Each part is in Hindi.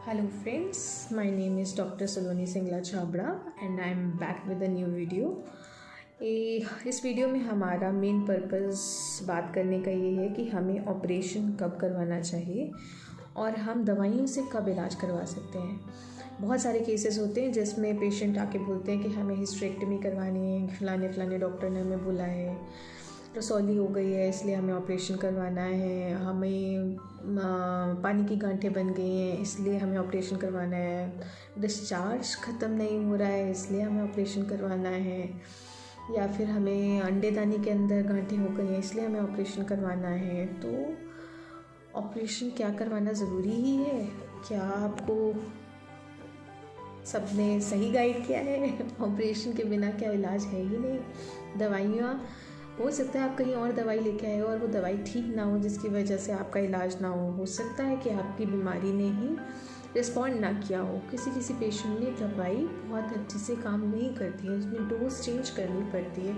Hello friends, my name is Dr. Saloni Singla Chhabra and I am back with a new video. इस वीडियो में हमारा मेन पर्पस बात करने का ये है कि हमें ऑपरेशन कब करवाना चाहिए और हम दवाइयों से कब इलाज करवा सकते हैं। बहुत सारे केसेस होते हैं जिसमें पेशेंट आके बोलते हैं कि हमें हिस्टेरेक्टमी करवानी है, फलाने डॉक्टर ने हमें बोला है, रसौली हो गई है इसलिए हमें ऑपरेशन करवाना है, हमें पानी की गांठें बन गई हैं इसलिए हमें ऑपरेशन करवाना है, डिस्चार्ज ख़त्म नहीं हो रहा है इसलिए हमें ऑपरेशन करवाना है, या फिर हमें अंडेदानी के अंदर गांठें हो गई हैं इसलिए हमें ऑपरेशन करवाना है। तो ऑपरेशन क्या करवाना ज़रूरी ही है? क्या आपको सबने सही गाइड किया है? ऑपरेशन के बिना क्या इलाज है ही नहीं। दवाइयाँ हो सकता है आप कहीं और दवाई लेके आए हो और वो दवाई ठीक ना हो जिसकी वजह से आपका इलाज ना हो सकता है कि आपकी बीमारी ने ही रिस्पॉन्ड ना किया हो। किसी पेशेंट में दवाई बहुत अच्छे से काम नहीं करती है, उसमें डोज चेंज करनी पड़ती है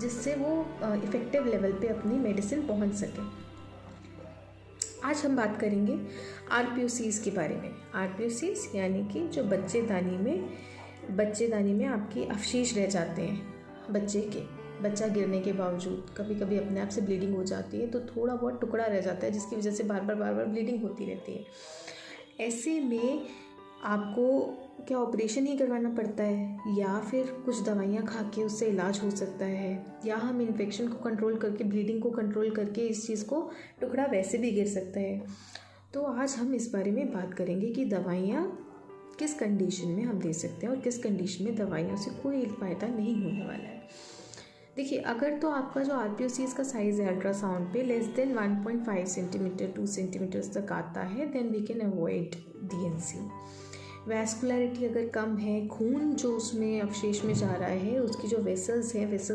जिससे वो इफ़ेक्टिव लेवल पे अपनी मेडिसिन पहुंच सके। आज हम बात करेंगे RPOCs के बारे में। RPOCs यानी कि जो बच्चेदानी में आपकी अवशेष रह जाते हैं बच्चा गिरने के बावजूद कभी कभी अपने आप से ब्लीडिंग हो जाती है, तो थोड़ा बहुत टुकड़ा रह जाता है जिसकी वजह से बार बार ब्लीडिंग होती रहती है। ऐसे में आपको क्या ऑपरेशन ही करवाना पड़ता है या फिर कुछ दवाइयाँ खा के उससे इलाज हो सकता है, या हम इन्फेक्शन को कंट्रोल करके, ब्लीडिंग को कंट्रोल करके इस चीज़ को टुकड़ा वैसे भी गिर सकता है। तो आज हम इस बारे में बात करेंगे कि दवाइयाँ किस कंडीशन में हम दे सकते हैं और किस कंडीशन में दवाइयों से कोई फ़ायदा नहीं होने वाला है। देखिए, अगर तो आपका जो RPOCs का साइज़ है अल्ट्रासाउंड पे लेस देन 1.5 सेंटीमीटर 2 सेंटीमीटर्स तक आता है, then we can avoid DNC। Vascularity अगर कम है, खून जो उसमें अवशेष में जा रहा है उसकी जो वेसल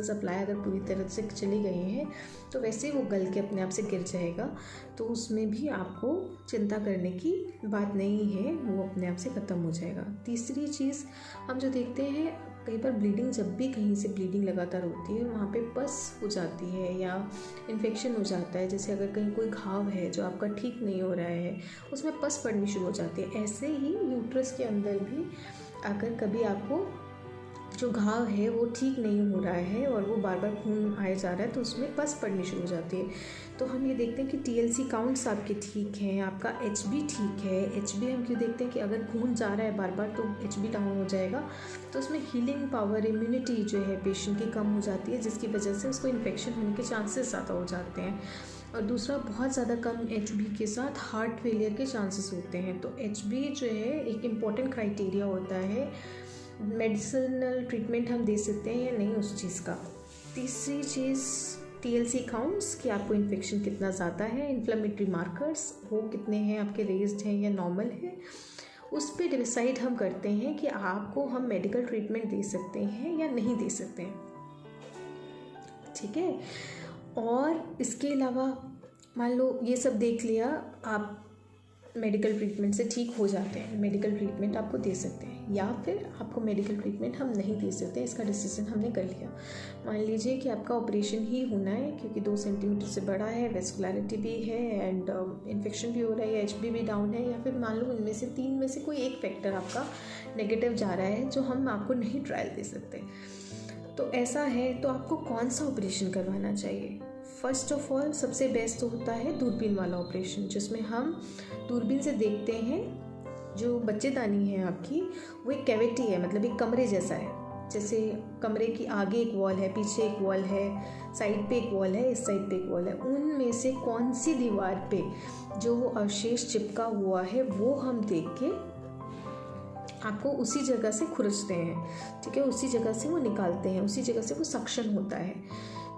सप्लाई अगर पूरी तरह से चली गई हैं तो वैसे ही वो गल के अपने आप से गिर जाएगा, तो उसमें भी आपको चिंता करने की बात नहीं है, वो अपने आप से ख़त्म हो जाएगा। तीसरी चीज़ हम जो देखते हैं, कई बार ब्लीडिंग, जब भी कहीं से ब्लीडिंग लगातार होती है वहाँ पे पस हो जाती है या इन्फेक्शन हो जाता है। जैसे अगर कहीं कोई घाव है जो आपका ठीक नहीं हो रहा है, उसमें पस पड़नी शुरू हो जाती है। ऐसे ही यूट्रस के अंदर भी अगर कभी आपको जो घाव है वो ठीक नहीं हो रहा है और वो बार बार खून आए जा रहा है तो उसमें पस पड़नी शुरू हो जाती है। तो हम ये देखते हैं कि TLC काउंट्स आपके ठीक हैं, आपका HB ठीक है। HB हम क्यों देखते हैं कि अगर खून जा रहा है बार बार तो HB डाउन हो जाएगा, तो उसमें हीलिंग पावर, इम्यूनिटी जो है पेशेंट की कम हो जाती है जिसकी वजह से उसको इन्फेक्शन होने के चांसेस ज़्यादा हो जाते हैं। और दूसरा, बहुत ज़्यादा कम HB के साथ हार्ट फेलियर के चांसेस होते हैं। तो HB जो है एक इम्पॉर्टेंट क्राइटेरिया होता है, मेडिसिनल ट्रीटमेंट हम दे सकते हैं या नहीं उस चीज़ का। तीसरी चीज़ TLC काउंट्स, कि आपको इन्फेक्शन कितना ज़्यादा है, इन्फ्लेमेटरी मार्कर्स वो कितने हैं, आपके रेज्ड हैं या नॉर्मल है, उस पर डिसाइड हम करते हैं कि आपको हम मेडिकल ट्रीटमेंट दे सकते हैं या नहीं दे सकते हैं। ठीक है। और इसके अलावा मान लो ये सब देख लिया, आप मेडिकल ट्रीटमेंट से ठीक हो जाते हैं, मेडिकल ट्रीटमेंट आपको दे सकते हैं, या फिर आपको मेडिकल ट्रीटमेंट हम नहीं दे सकते, इसका डिसीजन हमने कर लिया। मान लीजिए कि आपका ऑपरेशन ही होना है क्योंकि 2 सेंटीमीटर से बड़ा है, वेस्कुलरिटी भी है एंड इन्फेक्शन भी हो रहा है, HB भी डाउन है, या फिर मान लो इनमें से 3 में से कोई एक फैक्टर आपका नेगेटिव जा रहा है जो हम आपको नहीं ट्रायल दे सकते। तो ऐसा है तो आपको कौन सा ऑपरेशन करवाना चाहिए? फर्स्ट ऑफ ऑल सबसे बेस्ट तो होता है दूरबीन वाला ऑपरेशन, जिसमें हम दूरबीन से देखते हैं जो बच्चेदानी है आपकी, वो एक कैविटी है, मतलब एक कमरे जैसा है। जैसे कमरे की आगे एक वॉल है, पीछे एक वॉल है, साइड पे एक वॉल है, इस साइड पे एक वॉल है, उनमें से कौन सी दीवार पे जो वो अवशेष चिपका हुआ है वो हम देख के आपको उसी जगह से खुरचते हैं। ठीक है, उसी जगह से वो निकालते हैं, उसी जगह से वो सक्शन होता है।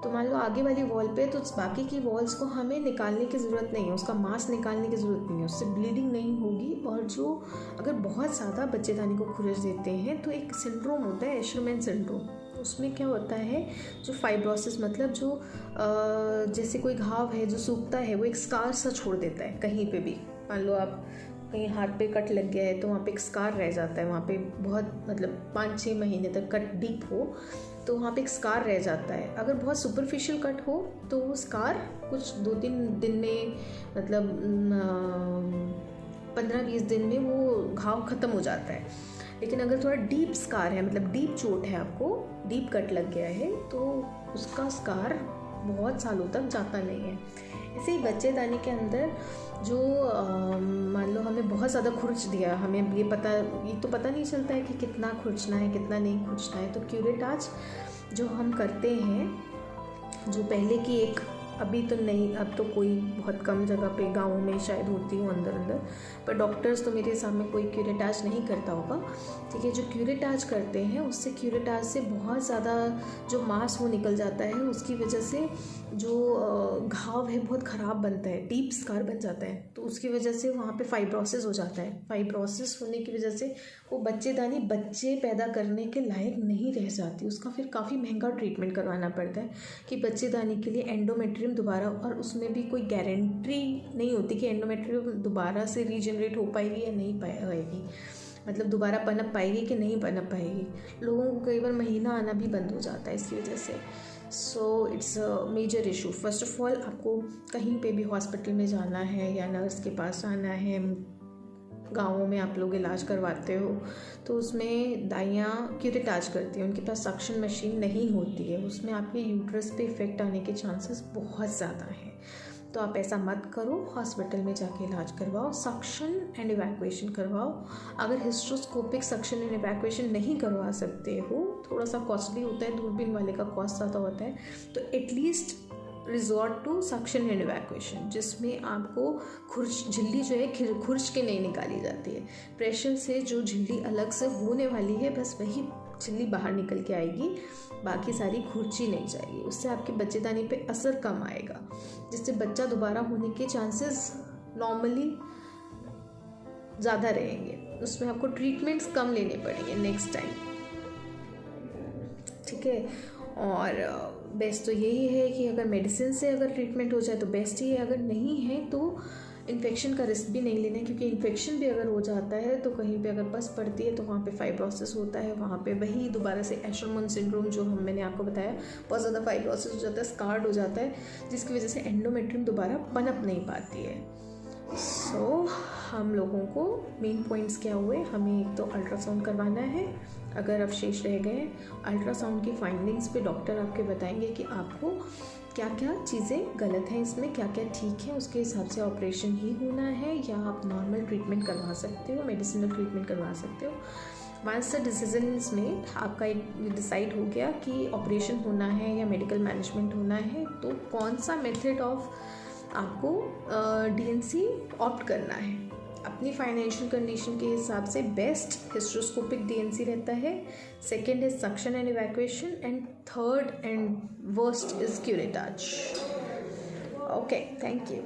तो मान लो आगे वाली वॉल पे, तो बाकी की वॉल्स को हमें निकालने की ज़रूरत नहीं है, उसका मांस निकालने की ज़रूरत नहीं है, उससे ब्लीडिंग नहीं होगी। और जो अगर बहुत ज़्यादा बच्चेदानी को खुरच देते हैं तो एक सिंड्रोम होता है, एशरमैन सिंड्रोम। उसमें क्या होता है, जो फाइब्रोसिस, मतलब जो जैसे कोई घाव है जो सूखता है वो एक स्कार सा छोड़ देता है कहीं पे भी। मान लो आप कहीं हाथ पे कट लग गया है तो वहाँ पे एक स्कार रह जाता है, वहाँ पे बहुत, मतलब 5-6 महीने तक कट डीप हो तो वहाँ पे एक स्कार रह जाता है। अगर बहुत सुपरफिशियल कट हो तो वो स्कार कुछ 2-3 दिन में, मतलब 15-20 दिन में वो घाव ख़त्म हो जाता है। लेकिन अगर थोड़ा डीप स्कार है, मतलब डीप चोट है, आपको डीप कट लग गया है, तो उसका स्कार बहुत सालों तक जाता नहीं है। ऐसे ही बच्चेदानी के अंदर जो मान लो हमें बहुत ज़्यादा खुरच दिया, हमें ये तो पता नहीं चलता है कि कितना खुरचना है कितना नहीं खुरचना है, तो क्यूरेटाज जो हम करते हैं, जो पहले की एक, अभी तो नहीं, अब तो कोई बहुत कम जगह पे गाँव में शायद होती हूँ अंदर, पर डॉक्टर्स तो मेरे हिसाब में कोई क्यूरेटाज नहीं करता होगा, ठीक है। जो क्यूरेटाज करते हैं उससे, क्यूरेटाज से बहुत ज़्यादा जो मांस वो निकल जाता है, उसकी वजह से जो घाव है बहुत ख़राब बनता है, डीप स्कार बन जाता है, तो उसकी वजह से वहाँ पे फाइब्रोसिस हो जाता है। फाइब्रोसिस होने की वजह से वो बच्चेदानी बच्चे पैदा करने के लायक नहीं रह जाती, उसका फिर काफ़ी महंगा ट्रीटमेंट करवाना पड़ता है कि बच्चेदानी के लिए एंडोमेट्रियम दोबारा, और उसमें भी कोई गारंटी नहीं होती कि एंडोमेट्रियम दोबारा से रीजनरेट हो पाएगी या नहीं पाएगी, मतलब दोबारा पनप पाएगी कि नहीं पनप पाएगी। लोगों को कई बार महीना आना भी बंद हो जाता है इसकी वजह से। So it's a major issue. First of all आपको कहीं पे भी हॉस्पिटल में जाना है या नर्स के पास जाना है, गाँवों में आप लोग इलाज करवाते हो तो उसमें दाइयाँ क्यूरेटाज करती हैं, उनके पास सक्शन मशीन नहीं होती है, उसमें आपके यूट्रस पे इफेक्ट आने के चांसेस बहुत ज़्यादा हैं। तो आप ऐसा मत करो, हॉस्पिटल में जाके इलाज करवाओ, सक्शन एंड इवैक्यूएशन करवाओ। अगर हिस्ट्रोस्कोपिक सक्शन एंड इवैक्यूएशन नहीं करवा सकते हो, थोड़ा सा कॉस्टली होता है, दूरबीन वाले का कॉस्ट ज़्यादा होता है, तो at least resort to suction and evacuation, जिसमें आपको झिल्ली जो है खुर्च के नहीं निकाली जाती है, प्रेशर से जो झिल्ली अलग से होने वाली है बस वही झिल्ली बाहर निकल के आएगी, बाकी सारी खुर्ची नहीं जाएगी। उससे आपके बच्चेदानी पे असर कम आएगा, जिससे बच्चा दोबारा होने के चांसेस नॉर्मली ज़्यादा रहेंगे। उसमें आपको ट्रीटमेंट्स कम लेने पड़ेंगे नेक्स्ट टाइम, ठीक है। और बेस्ट तो यही है कि अगर मेडिसिन से अगर ट्रीटमेंट हो जाए तो बेस्ट ही है, अगर नहीं है तो इन्फेक्शन का रिस्क भी नहीं लेना है, क्योंकि इन्फेक्शन भी अगर हो जाता है तो कहीं पे अगर पस पड़ती है तो वहाँ पे फाइब्रोसिस होता है, वहाँ पे वही दोबारा से एशरमन सिंड्रोम जो मैंने आपको बताया, बहुत ज़्यादा फाइब्रोसिस हो जाता है, स्कार्ड हो जाता है, जिसकी वजह से एंडोमेट्रियम दोबारा पनप नहीं पाती है। सो हम लोगों को मेन पॉइंट्स क्या हुए, हमें एक तो अल्ट्रासाउंड करवाना है, अगर अवशेष रह गए, अल्ट्रासाउंड की फाइंडिंग्स पे डॉक्टर आपके बताएंगे कि आपको क्या क्या चीज़ें गलत हैं इसमें, क्या क्या ठीक है, उसके हिसाब से ऑपरेशन ही होना है या आप नॉर्मल ट्रीटमेंट करवा सकते हो, मेडिसिनल ट्रीटमेंट करवा सकते हो। Once the decision is made, आपका एक डिसाइड हो गया कि ऑपरेशन होना है या मेडिकल मैनेजमेंट होना है, तो कौन सा मेथड ऑफ आपको डीएनसी ऑप्ट करना है। अपनी फाइनेंशियल कंडीशन के हिसाब से बेस्ट हिस्ट्रोस्कोपिक डीएनसी रहता है, second is suction and evacuation, and third and worst is curettage. Okay, thank you.